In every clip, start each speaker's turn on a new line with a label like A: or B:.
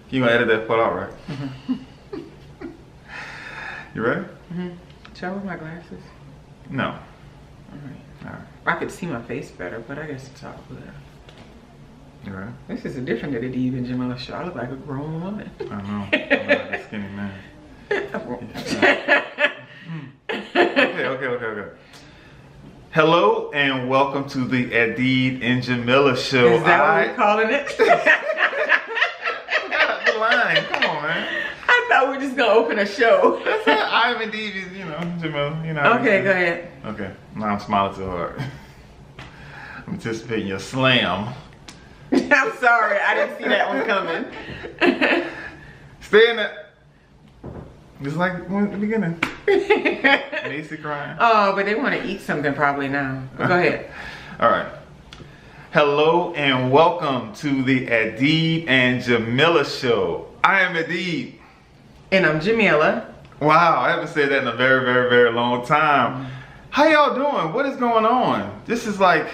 A: You gonna edit that part out, right? You ready?
B: Should I wear my glasses?
A: No.
B: Alright. I could see my face better, but I guess it's all good.
A: You ready?
B: This is a different Adib and Jameelah show. I look like a grown woman.
A: I know. I'm like a skinny man. Okay. Hello and welcome to the Adib and Jameelah show.
B: Is that what we're calling it?
A: The line. Come on, man.
B: I thought we were just gonna open a show.
A: I'm Adib, Jameelah.
B: Okay, go ahead.
A: Okay. Now I'm smiling too hard. I'm anticipating your slam.
B: I'm sorry, I didn't see that one coming.
A: Stay in that. Just like in the beginning. Macy crying.
B: Oh, but they want to eat something probably now. But go ahead.
A: All right. Hello and welcome to the Adib and Jameelah show. I am Adib.
B: And I'm Jameelah.
A: Wow, I haven't said that in a very, very, very long time. How y'all doing? What is going on? This is like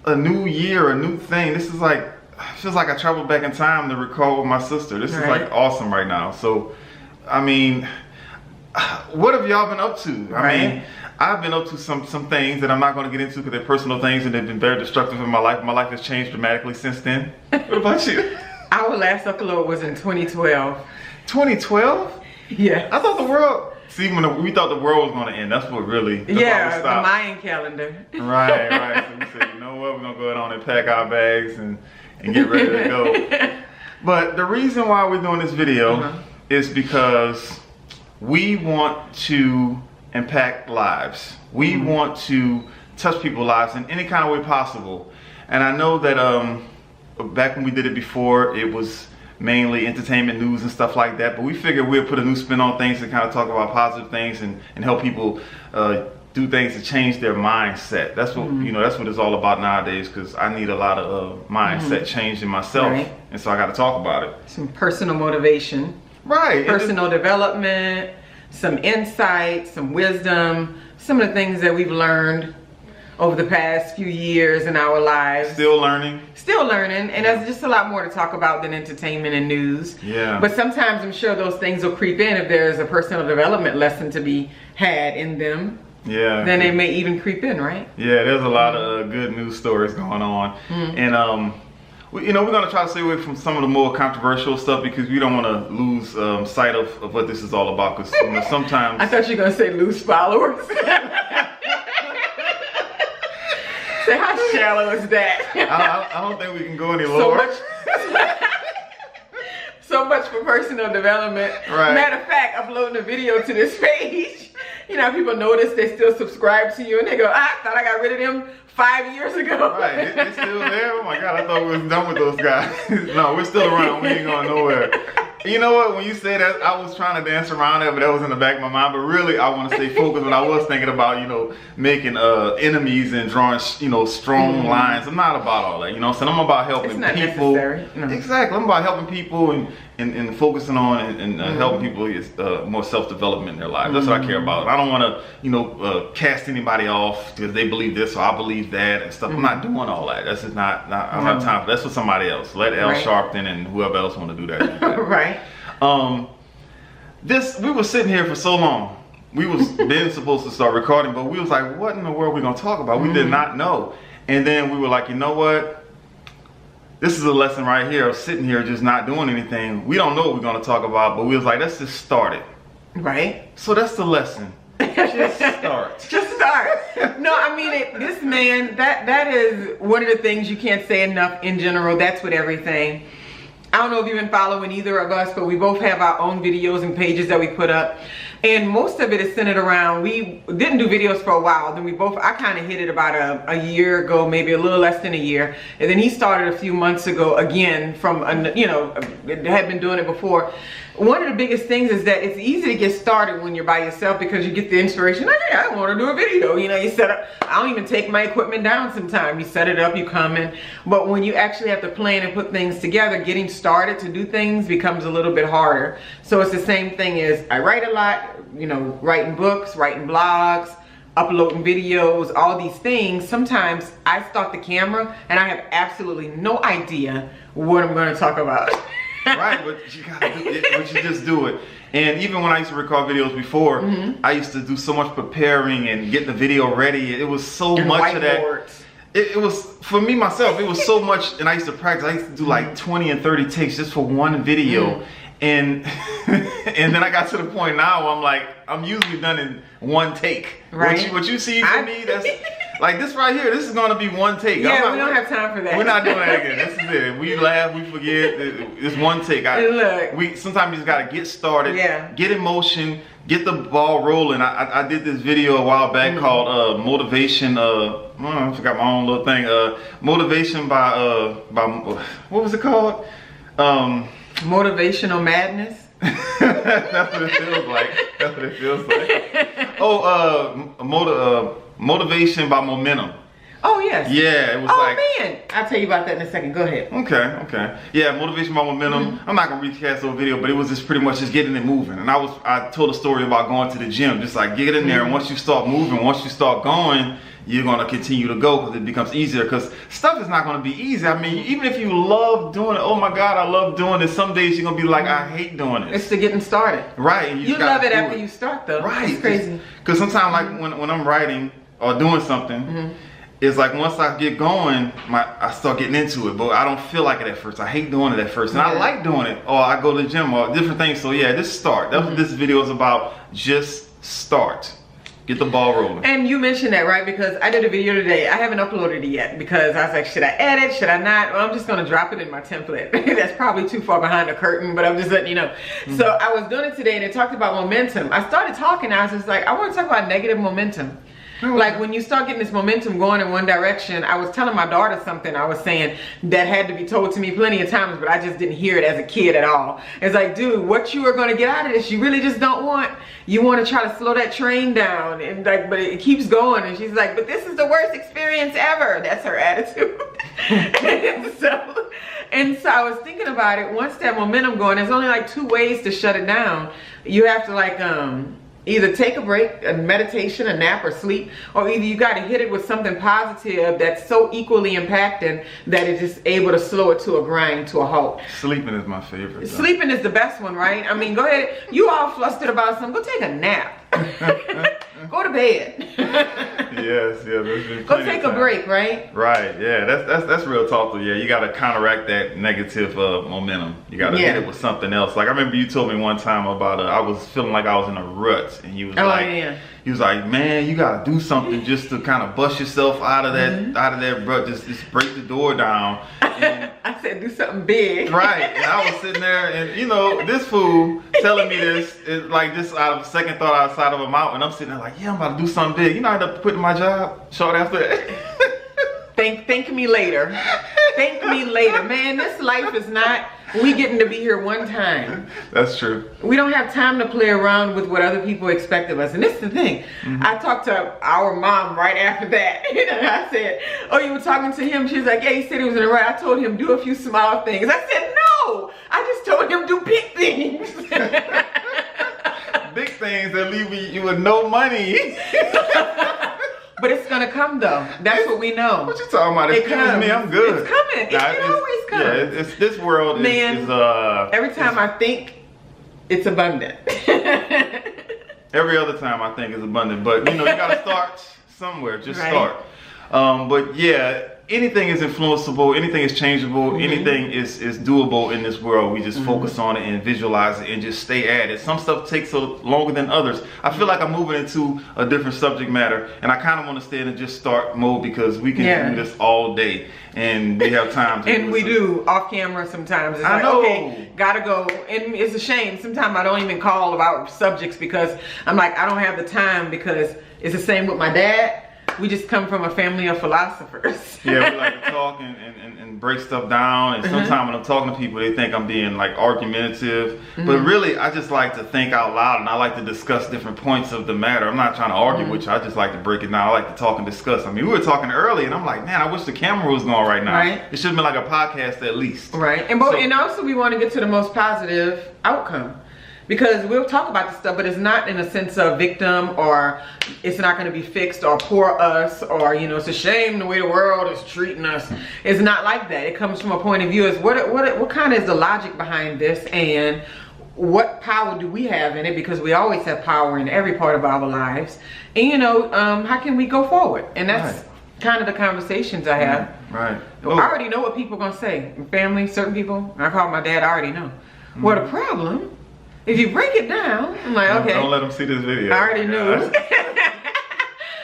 A: a new year, a new thing. This is like, feels like I traveled back in time to recall with my sister. This is like awesome right now. So, I mean, what have y'all been up to? I mean, I've been up to some things that I'm not going to get into because they're personal things and they've been very destructive in my life. My life has changed dramatically since then. What about you?
B: Our last upload was in 2012.
A: 2012?
B: Yeah.
A: I thought the world, see, when we thought the world was going to end, that's what really,
B: yeah, the Mayan calendar.
A: Right. So we said, you know what, we're going to go ahead on and pack our bags and get ready to go. But the reason why we're doing this video is because we want to impact lives. We want to touch people's lives in any kind of way possible. And I know that back when we did it before, it was mainly entertainment news and stuff like that, but we figured we'd put a new spin on things and kind of talk about positive things and help people do things to change their mindset. That's what that's what it's all about nowadays, because I need a lot of mindset change in myself, and so I got to talk about it.
B: Some personal motivation, personal development, some insight, some wisdom, some of the things that we've learned over the past few years in our lives. Still learning, and there's just a lot more to talk about than entertainment and news. Yeah. But sometimes I'm sure those things will creep in if there's a personal development lesson to be had in them. Yeah. Then they may even creep in, right? Yeah, there's a lot of good news stories going on. And we're going to try to stay away from some of the more controversial stuff because we don't want to lose sight of what this is all about, because sometimes... I thought you were going to say lose followers. How shallow is that?
A: I don't think we can go any lower.
B: So much for personal development. Right. Matter of fact, uploading a video to this page, people notice they still subscribe to you and they go, I thought I got rid of them 5 years ago.
A: Right, they're still there? Oh my God, I thought we was done with those guys. No, we're still around, we ain't going nowhere. You know what, when you say that, I was trying to dance around it, but that was in the back of my mind. But really, I want to stay focused. But I was thinking about, making enemies and drawing, strong lines. I'm not about all that, So I'm about helping people.
B: Necessary. No.
A: Exactly, I'm about helping people and focusing on and helping people get more self-development in their lives. That's what I care about. I don't want to, cast anybody off because they believe this or I believe that and stuff. I'm not doing all that. That's just not I don't have time for that. That's for somebody else. Let Al Sharpton and whoever else want to do that.
B: Right.
A: We were sitting here for so long. We was then supposed to start recording, but we was like, what in the world are we gonna talk about? We did not know. And then we were like, you know what? This is a lesson right here of sitting here just not doing anything. We don't know what we're gonna talk about, but we was like, let's just start it. Right. So that's the lesson. Just start.
B: Just start. No, I mean, this man, that is one of the things you can't say enough in general. That's with everything. I don't know if you've been following either of us, but we both have our own videos and pages that we put up. And most of it is centered around, we didn't do videos for a while. Then I kind of hit it about a year ago, maybe a little less than a year. And then he started a few months ago again from, had been doing it before. One of the biggest things is that it's easy to get started when you're by yourself because you get the inspiration, hey, I want to do a video. You set up, I don't even take my equipment down sometimes. You set it up, you come in. But when you actually have to plan and put things together, getting started to do things becomes a little bit harder. So it's the same thing as I write a lot, writing books, writing blogs, uploading videos, all these things. Sometimes I start the camera and I have absolutely no idea what I'm going to talk about.
A: Right, but you gotta do it, but you just do it. And even when I used to record videos before, I used to do so much preparing and get the video ready. It was so much of that. It was, for me myself, it was so much, and I used to practice. I used to do like 20 and 30 takes just for one video. And and then I got to the point now I'm like, I'm usually done in one take.
B: Right.
A: What you see for me, that's like this right here, this is gonna be one take.
B: Yeah, we don't have time for that.
A: We're not doing that again. This is it. We laugh, we forget. It's one take. Sometimes you just gotta get started, get in motion, get the ball rolling. I did this video a while back called motivation. I forgot my own little thing. Motivation by what was it called?
B: Motivational madness.
A: That's what it feels like. That's what it feels like. Oh, motivation by momentum.
B: Oh yes.
A: Yeah, it was
B: man, I'll tell you about that in a second. Go ahead.
A: Okay. Yeah, motivation by momentum. I'm not gonna recast the video, but it was just pretty much just getting it moving. And I told a story about going to the gym, just like get in there, and once you start moving, once you start going, you're gonna continue to go because it becomes easier. Because stuff is not gonna be easy. I mean, even if you love doing it, oh my God, I love doing this. Some days you're gonna be like, I hate doing it.
B: It's the getting started.
A: Right. And
B: you love it after you start though.
A: Right.
B: It's crazy.
A: Because sometimes, like when I'm writing or doing something, it's like once I get going, I start getting into it, but I don't feel like it at first. I hate doing it at first, and I like doing it. Or I go to the gym or different things. So yeah, just start. That's what this video is about. Just start. Get the ball rolling. And
B: you mentioned that, right? Because I did a video today. I haven't uploaded it yet because I was like, should I edit? Should I not? Well, I'm just going to drop it in my template. That's probably too far behind the curtain, but I'm just letting you know. So I was doing it today and it talked about momentum. I started talking. I was just like, I want to talk about negative momentum. Like when you start getting this momentum going in one direction. I was telling my daughter something I was saying that had to be told to me plenty of times, but I just didn't hear it as a kid at all. It's like, dude, what you are going to get out of this, you really just don't want. You want to try to slow that train down, and like, but it keeps going. And she's like, but this is the worst experience ever. That's her attitude. and so I was thinking about it. Once that momentum going, there's only like 2 ways to shut it down. You have to like either take a break, a meditation, a nap, or sleep, or either you got to hit it with something positive that's so equally impacting that it's just able to slow it to a grind, to a halt.
A: Sleeping is my favorite. Though.
B: Sleeping is the best one, right? I mean, go ahead. You all flustered about something. Go take a nap. Go to bed.
A: Yes.
B: Go take a break, right?
A: Right. Yeah. That's real talk though. Yeah. You got to counteract that negative momentum. You got to hit it with something else. Like I remember you told me one time about I was feeling like I was in a rut, and you was he was like, man, you got to do something just to kind of bust yourself out of that rut. Just break the door down. And
B: I said, do something big.
A: Right. And I was sitting there, and you know, this fool telling me this is like this out of second thought outside of a mouth, and I'm sitting there like, yeah, I'm about to do something big. You know, I ended up quitting my job shortly after that.
B: Thank me later. Thank me later. Man, this life is not, we getting to be here one time.
A: That's true.
B: We don't have time to play around with what other people expect of us. And this is the thing. I talked to our mom right after that. And I said, oh, you were talking to him? She's like, yeah, he said he was in a rut. I told him, do a few small things. I said, no, I just told him do big things.
A: Big things that leave you with no money.
B: But it's gonna come though. That's what we know.
A: What you talking about? Excuse me, I'm good.
B: It's coming. It always comes.
A: Yeah, it's this world is
B: every time I think it's abundant.
A: Every other time I think is abundant. But you know, you gotta start somewhere. Just start. But yeah, anything is influenceable, anything is changeable, anything is doable in this world. We just focus on it and visualize it and just stay at it. Some stuff takes longer than others. I feel like I'm moving into a different subject matter, and I kind of want to stay in and just start mode because we can do this all day and we have time to
B: and we do off camera sometimes. It's like, okay, gotta go. And it's a shame. Sometimes I don't even call about subjects because I'm like, I don't have the time, because it's the same with my dad. We just come from a family of philosophers. Yeah,
A: we like to talk and break stuff down. And sometimes when I'm talking to people, they think I'm being like argumentative. But really, I just like to think out loud, and I like to discuss different points of the matter. I'm not trying to argue with you. I just like to break it down. I like to talk and discuss. I mean, we were talking early, and I'm like, man, I wish the camera was going right now. Right. It should have been like a podcast at least.
B: Right. And also we want to get to the most positive outcome. Because we'll talk about this stuff, but it's not in a sense of victim, or it's not going to be fixed, or poor us, or, you know, it's a shame the way the world is treating us. It's not like that. It comes from a point of view as what kind of is the logic behind this, and what power do we have in it, because we always have power in every part of our lives. And, you know, how can we go forward? And that's kind of the conversations I have.
A: Right.
B: I already know what people are going to say. Family, certain people, I call my dad, I already know. Well, the problem, if you break it down, I'm like, okay.
A: Don't let them see this video.
B: I already knew.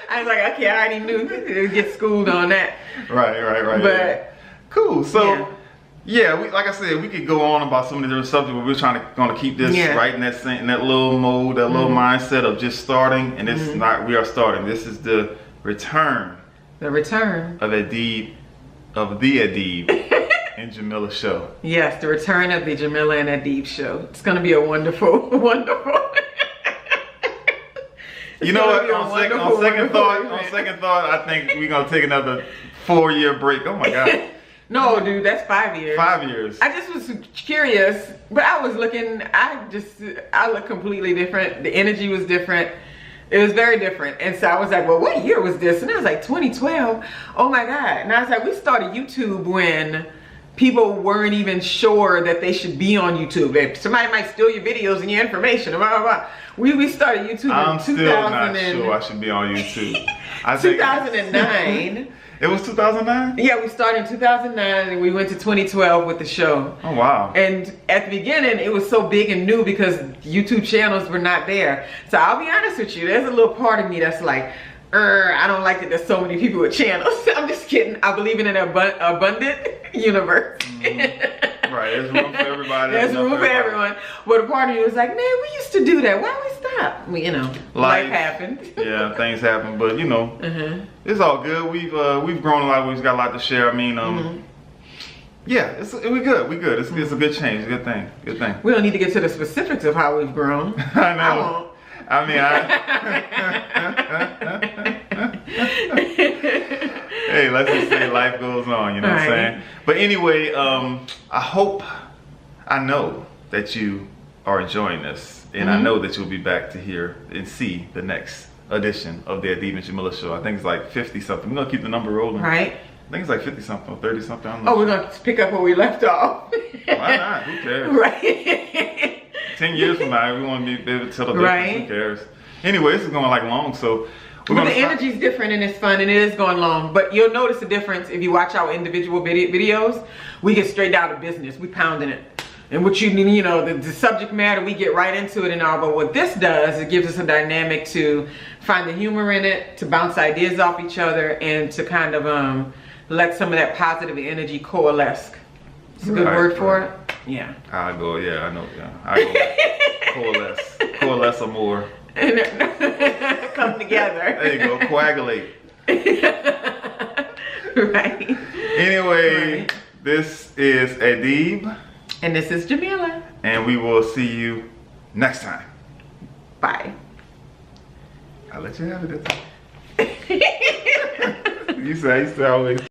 B: I was like, okay, I already knew. Get schooled on that.
A: Right.
B: But
A: cool. So yeah, like I said, we could go on about so many different subjects, but we're gonna keep this right in that little mode, that little mindset of just starting. And it's not, we are starting. This is the return. The return of Adib, of the Adib and Jameelah show.
B: Yes, the return of the Jameelah and Adib show. It's gonna be a wonderful, wonderful.
A: You know what? On second thought, I think we're gonna take another 4-year break. Oh my God.
B: No, dude, that's 5 years.
A: 5 years.
B: I just was curious, but I was looking. I look completely different. The energy was different. It was very different. And so I was like, well, what year was this? And it was like 2012. Oh my God. And I was like, we started YouTube when people weren't even sure that they should be on YouTube. That somebody might steal your videos and your information. Blah, blah, blah. We started YouTube
A: I'm
B: in 2000.
A: Still not sure I should be on YouTube.
B: 2009.
A: It was 2009?
B: Yeah, we started in 2009 and we went to 2012 with the show.
A: Oh, wow.
B: And at the beginning, it was so big and new because YouTube channels were not there. So I'll be honest with you, there's a little part of me that's like, I don't like that there's so many people with channels. I'm just kidding. I believe in an abundant universe.
A: Right, there's room for everybody.
B: There's room for everyone. But a part of you was like, man, we used to do that. Why we stop? You know, life happened.
A: Yeah, things happen, but you know, it's all good. We've grown a lot. We've got a lot to share. I mean, yeah, we good. We good. It's a good change. Good thing. Good thing.
B: We don't need to get to the specifics of how we've grown.
A: I know. I mean, hey, let's just say life goes on, you know what I'm saying? But anyway, I know that you are enjoying this, and I know that you'll be back to hear and see the next edition of the Adib and Jameelah show. I think it's like 50 something. We're gonna keep the number rolling. Right. I think it's like 50 something or 30 something. I don't know.
B: Oh, we're gonna pick up where we left off.
A: Why not? Who cares? Right. 10 years from now, we want to be able to tell the difference. Who cares? Anyway, this is going like long, so
B: but the energy's different and it's fun and it is going long. But you'll notice the difference if you watch our individual videos. We get straight down to business. We pounding it. And what you know, the subject matter, we get right into it and all. But what this does, it gives us a dynamic to find the humor in it, to bounce ideas off each other, and to kind of let some of that positive energy coalesce. It's a good word for it. Yeah.
A: I go, yeah, I know. Yeah. I go coalesce or more.
B: Come together.
A: There you go, coagulate.
B: Right.
A: Anyway, this is Adib.
B: And this is Jameelah.
A: And we will see you next time.
B: Bye.
A: I'll let you have it this time. You say always.